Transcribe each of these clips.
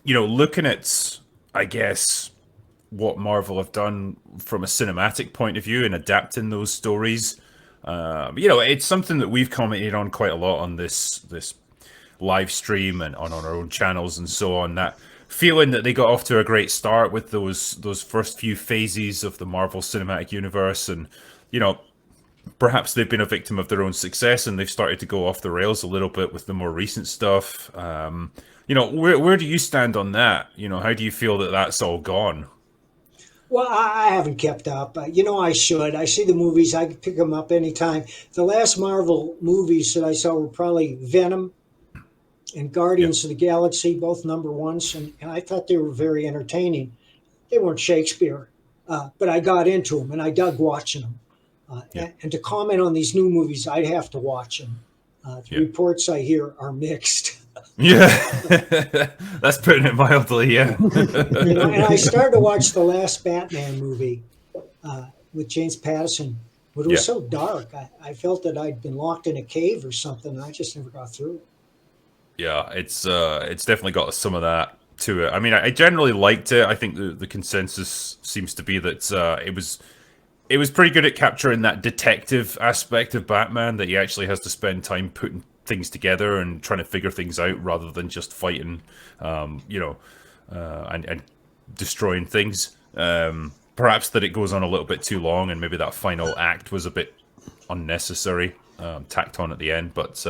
looking at, I guess, what Marvel have done from a cinematic point of view and adapting those stories, it's something that we've commented on quite a lot on this live stream and on our own channels and so on. That feeling that they got off to a great start with those first few phases of the Marvel Cinematic Universe, and perhaps they've been a victim of their own success and they've started to go off the rails a little bit with the more recent stuff. Where do you stand on that? How do you feel that that's all gone? Well, I haven't kept up. I should. I see the movies. I can pick them up anytime. The last Marvel movies that I saw were probably Venom and Yeah, Guardians of the Galaxy, both number ones, and I thought they were very entertaining. They weren't Shakespeare, but I got into them and I dug watching them. yeah, And to comment on these new movies, I'd have to watch them. The yeah, reports I hear are mixed. yeah. That's putting it mildly. Yeah, And I started to watch the last Batman movie with James Patterson, but it yeah. was so dark. I felt that I'd been locked in a cave or something. And I just never got through it. Yeah, it's definitely got some of that to it. I mean, I generally liked it. I think the consensus seems to be that it was pretty good at capturing that detective aspect of Batman, that he actually has to spend time putting things together and trying to figure things out rather than just fighting, and destroying things. Perhaps that it goes on a little bit too long, and maybe that final act was a bit unnecessary, tacked on at the end. But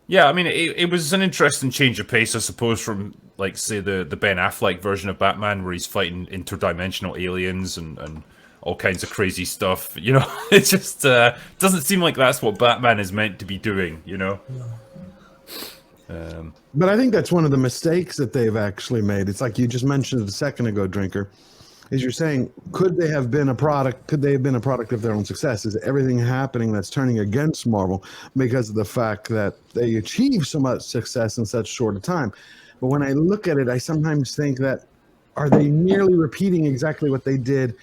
yeah, I mean, it was an interesting change of pace, I suppose, from, like, say, the Ben Affleck version of Batman, where he's fighting interdimensional aliens and all kinds of crazy stuff. It just doesn't seem like that's what Batman is meant to be doing. But I think that's one of the mistakes that they've actually made. It's like you just mentioned a second ago, Drinker, is you're saying, could they have been a product? Could they have been a product of their own success? Is everything happening that's turning against Marvel because of the fact that they achieved so much success in such short a time? But when I look at it, I sometimes think that, are they merely repeating exactly what they did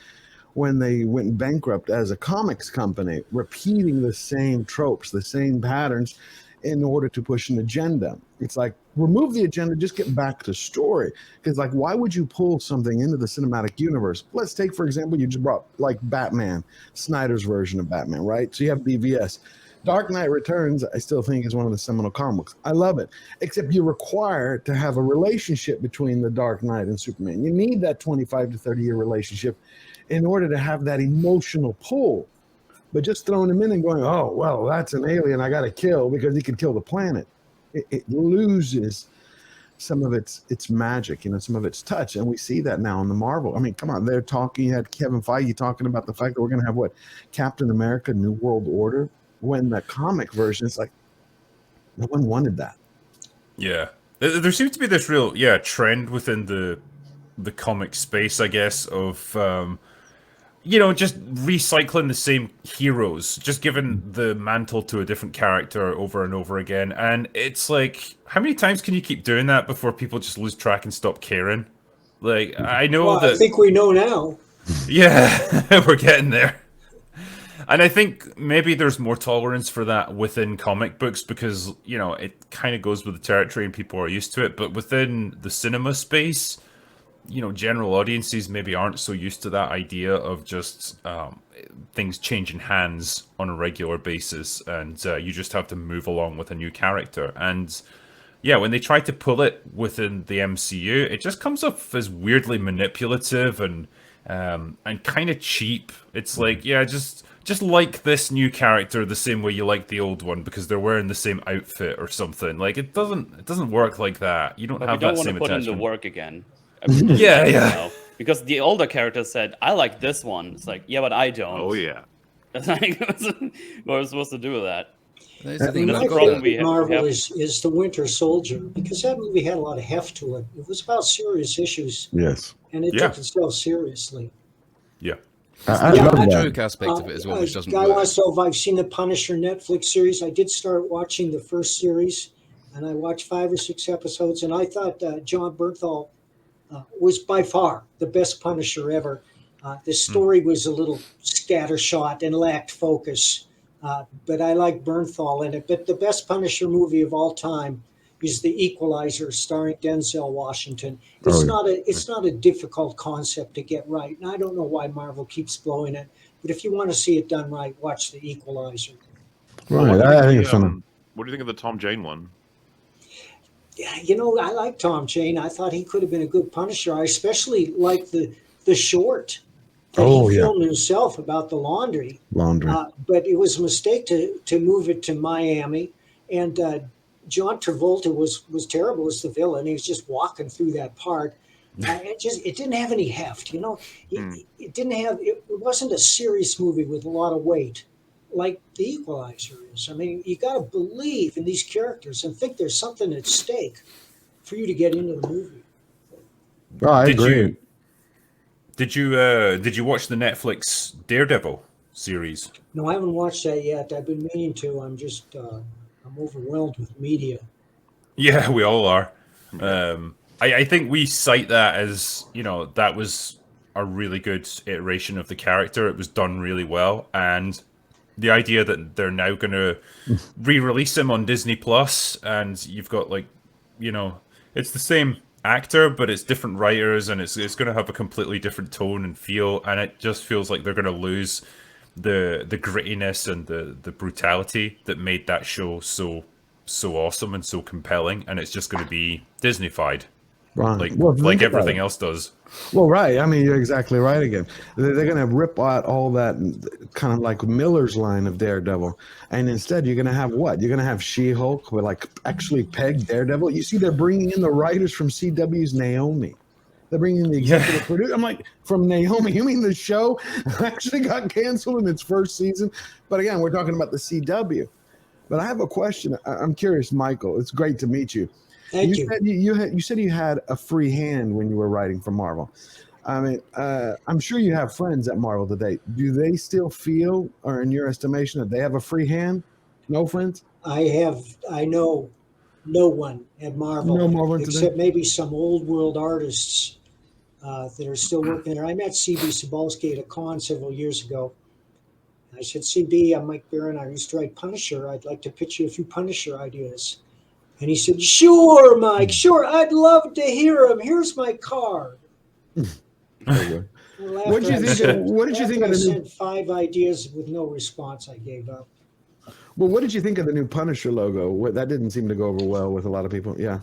when they went bankrupt as a comics company, repeating the same tropes, the same patterns in order to push an agenda? It's like, remove the agenda, just get back to story. Because, like, why would you pull something into the cinematic universe? Let's take, for example, you just brought, like, Batman, Snyder's version of Batman, right? So you have BVS. Dark Knight Returns, I still think, is one of the seminal comic books. I love it. Except you're required to have a relationship between the Dark Knight and Superman. You need that 25 to 30-year relationship in order to have that emotional pull. But just throwing him in and going, oh, well, that's an alien I got to kill because he could kill the planet, it loses some of its magic, some of its touch. And we see that now in the Marvel. I mean, come on, they're talking, you had Kevin Feige talking about the fact that we're going to have Captain America, New World Order, when the comic version is like, no one wanted that. Yeah, there seems to be this real trend within the comic space, I guess, of just recycling the same heroes, just giving the mantle to a different character over and over again. And it's like, how many times can you keep doing that before people just lose track and stop caring? Like, I know Well, I that, think we know now. yeah, we're getting there. And I think maybe there's more tolerance for that within comic books because, it kind of goes with the territory and people are used to it. But within the cinema space, general audiences maybe aren't so used to that idea of just things changing hands on a regular basis, and you just have to move along with a new character. And yeah, when they try to pull it within the MCU, it just comes off as weirdly manipulative and kind of cheap. It's like, yeah, just like this new character the same way you like the old one because they're wearing the same outfit or something. Like, it doesn't work like that. You don't But we have don't that want to same put in the attachment. work again. Yeah, yeah. Because the older character said, I like this one. It's like, yeah, but I don't. Oh yeah. It's like, what are we supposed to do with that? There's the thing. That's My the problem favorite Marvel have. is The Winter Soldier because that movie had a lot of heft to it. It was about serious issues, Yes. and it Yeah. took itself seriously. Yeah. I Yeah, love The I- that. joke aspect of it as well, which doesn't Guy work. wants to know if I've seen the Punisher Netflix series. I did start watching the first series, and I watched 5 or 6 episodes, and I thought John Bernthal was by far the best Punisher ever. The story was a little scattershot and lacked focus, but I like Bernthal in it. But the best Punisher movie of all time is The Equalizer, starring Denzel Washington. Oh, It's not a difficult concept to get right, and I don't know why Marvel keeps blowing it. But if you want to see it done right, watch The Equalizer. Right. I think it's fun. What do you think of the Tom Jane one? Yeah, I like Tom Jane. I thought he could have been a good Punisher. I especially like the short that he filmed himself about the laundry. But it was a mistake to move it to Miami, and John Travolta was terrible as the villain. He was just walking through that part. It didn't have any heft. It didn't have. It wasn't a serious movie with a lot of weight, like The Equalizer is. I mean, you got to believe in these characters and think there's something at stake for you to get into the movie. Oh, I agree. Did you watch the Netflix Daredevil series? No, I haven't watched that yet. I've been meaning to. I'm just I'm overwhelmed with media. Yeah, we all are. I think we cite that as, that was a really good iteration of the character. It was done really well, and the idea that they're now going to re-release him on Disney Plus, and you've got it's the same actor, but it's different writers, and it's going to have a completely different tone and feel, and it just feels like they're going to lose the grittiness and the brutality that made that show so awesome and so compelling, and it's just going to be Disneyfied, right? Like everything else does. Well, right. I mean, you're exactly right again. They're going to rip out all that kind of like Miller's line of Daredevil. And instead, you're going to have what? You're going to have She-Hulk with actually peg Daredevil. You see, they're bringing in the writers from CW's Naomi. They're bringing in the executive producer. I'm like, from Naomi, you mean the show actually got canceled in its first season? But again, we're talking about the CW. But I have a question. I'm curious, Michael. It's great to meet you. Thank you. You said you had a free hand when you were writing for Marvel. I mean, I'm sure you have friends at Marvel today. Do they still feel, or in your estimation, that they have a free hand? No friends? I know no one at Marvel, except maybe some old world artists that are still working there. I met CB Cebulski at a con several years ago. I said, CB, I'm Mike Barron. I used to write Punisher. I'd like to pitch you a few Punisher ideas. And he said, sure, Mike, sure. I'd love to hear him. Here's my card. What did you think? I sent 5 ideas with no response. I gave up. Well, what did you think of the new Punisher logo? That didn't seem to go over well with a lot of people. Yeah.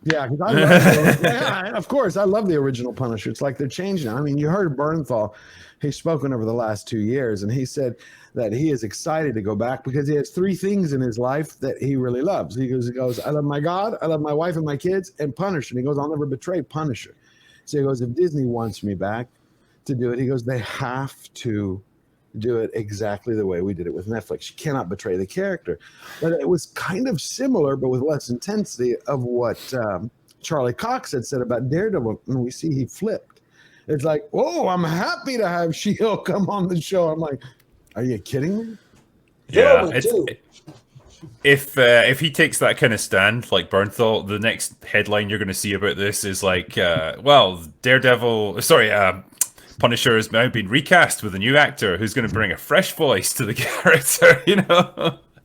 Yeah, because of course, I love the original Punisher. It's like they're changing it. I mean, you heard Bernthal. He's spoken over the last 2 years, and he said that he is excited to go back because he has 3 things in his life that he really loves. He goes, I love my God, I love my wife and my kids, and Punisher. And he goes, I'll never betray Punisher. So he goes, if Disney wants me back to do it, he goes, they have to do it exactly the way we did it with Netflix. You cannot betray the character. But it was kind of similar, but with less intensity of what Charlie Cox had said about Daredevil. And we see he flipped. It's like, oh, I'm happy to have She-Hulk come on the show. I'm like, are you kidding me? Yeah, if he takes that kind of stand like Bernthal, the next headline you're going to see about this is like, Punisher has now been recast with a new actor who's going to bring a fresh voice to the character.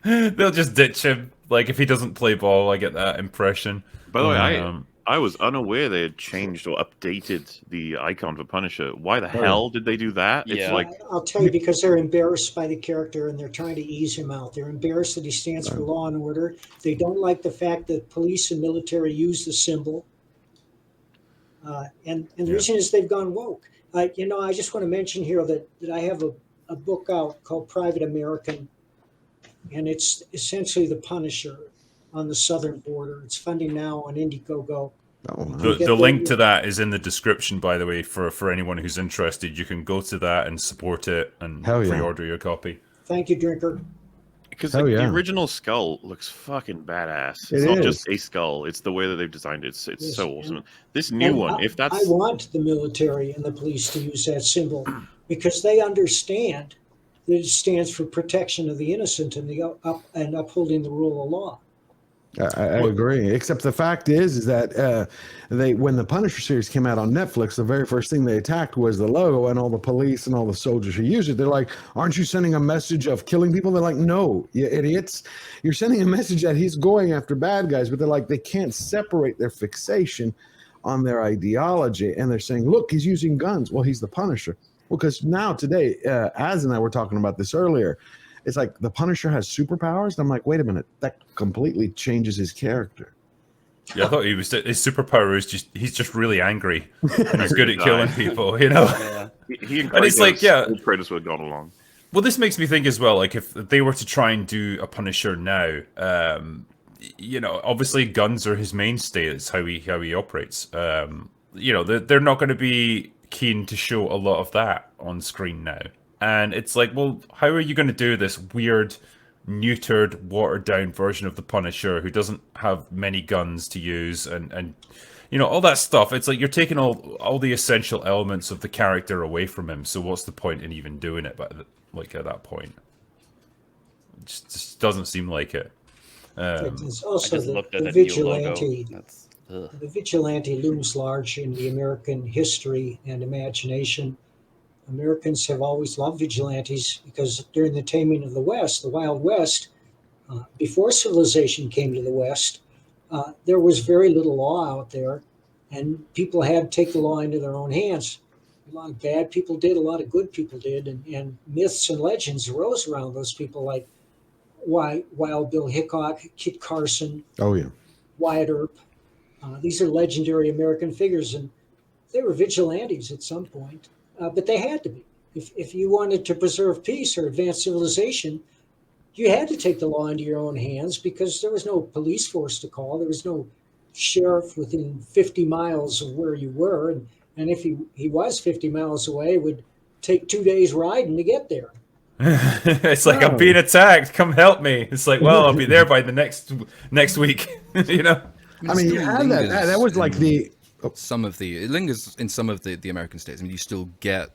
They'll just ditch him. Like, if he doesn't play ball, I get that impression. By the way, I was unaware they had changed or updated the icon for Punisher. Why the hell did they do that? Yeah. It's like, I'll tell you, because they're embarrassed by the character and they're trying to ease him out. They're embarrassed that he stands for law and order. They don't like the fact that police and military use the symbol. And the reason is they've gone woke. I just want to mention here that I have a book out called Private American, and it's essentially the Punisher on the southern border. It's funding now on Indiegogo. The link to that is in the description, by the way, for anyone who's interested. You can go to that and support it and pre-order your copy. Thank you, Drinker. Because the original skull looks fucking badass. It's not just a skull; it's the way that they've designed it. It's so awesome. This new one, if that's, I want the military and the police to use that symbol because they understand that it stands for protection of the innocent and upholding the rule of law. I agree. Except the fact is that when the Punisher series came out on Netflix, the very first thing they attacked was the logo and all the police and all the soldiers who use it. They're like, "Aren't you sending a message of killing people?" They're like, "No, you idiots! You're sending a message that he's going after bad guys." But they're like, they can't separate their fixation on their ideology, and they're saying, "Look, he's using guns." Well, he's the Punisher. Well, because now today, Az and I were talking about this earlier. It's like the Punisher has superpowers. And I'm like, wait a minute, that completely changes his character. Yeah, I thought his superpower is he's just really angry and he's good at killing people, you know. Yeah. He and it's like, yeah, Kratos would have gone along. Well, this makes me think as well, like if they were to try and do a Punisher now, you know, obviously guns are his mainstay. It's how he operates. You know, they're not going to be keen to show a lot of that on screen now. And it's like, well, how are you going to do this weird, neutered, watered-down version of the Punisher who doesn't have many guns to use and you know, all that stuff? It's like you're taking all the essential elements of the character away from him. So what's the point in even doing it? But like at that point, it just doesn't seem like it. There's also I just looked at the the new vigilante. logo. The vigilante looms large in the American history and imagination. Americans have always loved vigilantes because during the taming of the West, the Wild West, before civilization came to the West, there was very little law out there, and people had to take the law into their own hands. A lot of bad people did, a lot of good people did, and myths and legends arose around those people, like Wild Bill Hickok, Kit Carson, Wyatt Earp. These are legendary American figures, and they were vigilantes at some point. But they had to be. If you wanted to preserve peace or advance civilization, you had to take the law into your own hands because there was no police force to call. There was no sheriff within 50 miles of where you were. And if he was 50 miles away, it would take 2 days riding to get there. It's like, I'm being attacked. Come help me. It's like, well, I'll be there by the next week. You know? I mean, you had that. That was like the... it lingers in some of the American states. I mean, you still get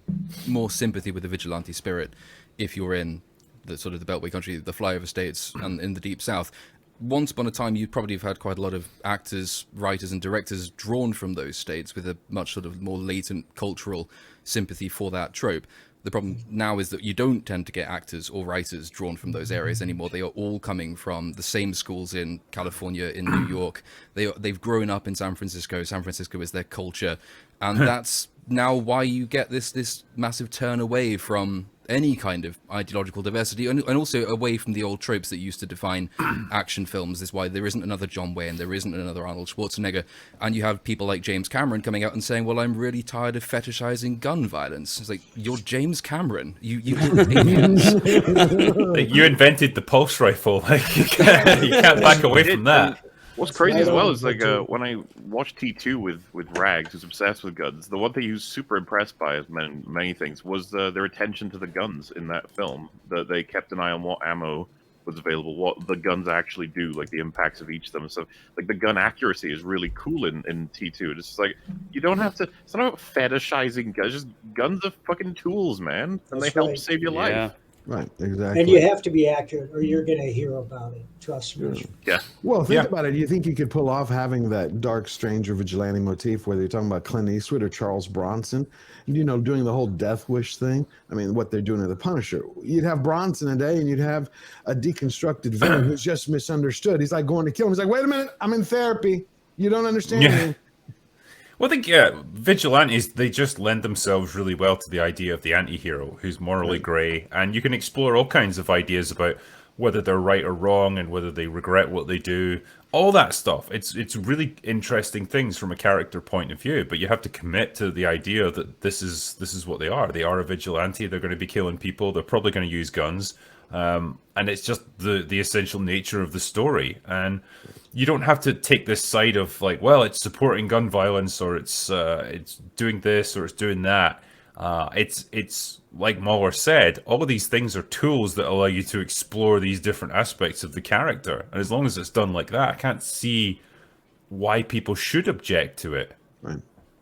more sympathy with the vigilante spirit if you're in the sort of the Beltway country, the flyover states, and in the deep south. Once upon a time, you probably have had quite a lot of actors, writers, and directors drawn from those states with a much sort of more latent cultural sympathy for that trope. The problem now is that you don't tend to get actors or writers drawn from those areas anymore. They are all coming from the same schools in California, in New York. They've grown up in San Francisco. San Francisco is their culture. And that's now why you get this massive turn away from any kind of ideological diversity and also away from the old tropes that used to define action films. This is why there isn't another John Wayne, there isn't another Arnold Schwarzenegger. And you have people like James Cameron coming out and saying, well, I'm really tired of fetishizing gun violence. It's like, you're James Cameron. You aliens. You invented the pulse rifle. Like, you can't back away from that. What's crazy as well is like when I watched T2 with Rags, who's obsessed with guns, the one thing he was super impressed by, as many things, was their attention to the guns in that film. That they kept an eye on what ammo was available, what the guns actually do, like the impacts of each of them. So like the gun accuracy is really cool in T2. It's just like, you don't have to, it's not about fetishizing guns, just guns are fucking tools, man. And they help save your life. Right, exactly. And you have to be accurate or you're going to hear about it. Trust me. Yeah. Well, think about it. Do you think you could pull off having that dark stranger vigilante motif, whether you're talking about Clint Eastwood or Charles Bronson, you know, doing the whole death wish thing? I mean, what they're doing to the Punisher. You'd have Bronson a day and you'd have a deconstructed villain who's just misunderstood. He's like going to kill him. He's like, wait a minute, I'm in therapy. You don't understand me. Well, I think, vigilantes, they just lend themselves really well to the idea of the anti-hero who's morally grey, and you can explore all kinds of ideas about whether they're right or wrong and whether they regret what they do, all that stuff. It's really interesting things from a character point of view, but you have to commit to the idea that this is what they are. They are a vigilante, they're going to be killing people, they're probably going to use guns, and it's just the essential nature of the story. And you don't have to take this side of like, well, it's supporting gun violence or it's doing this or it's doing that. It's like Mahler said, all of these things are tools that allow you to explore these different aspects of the character. And as long as it's done like that, I can't see why people should object to it. Right.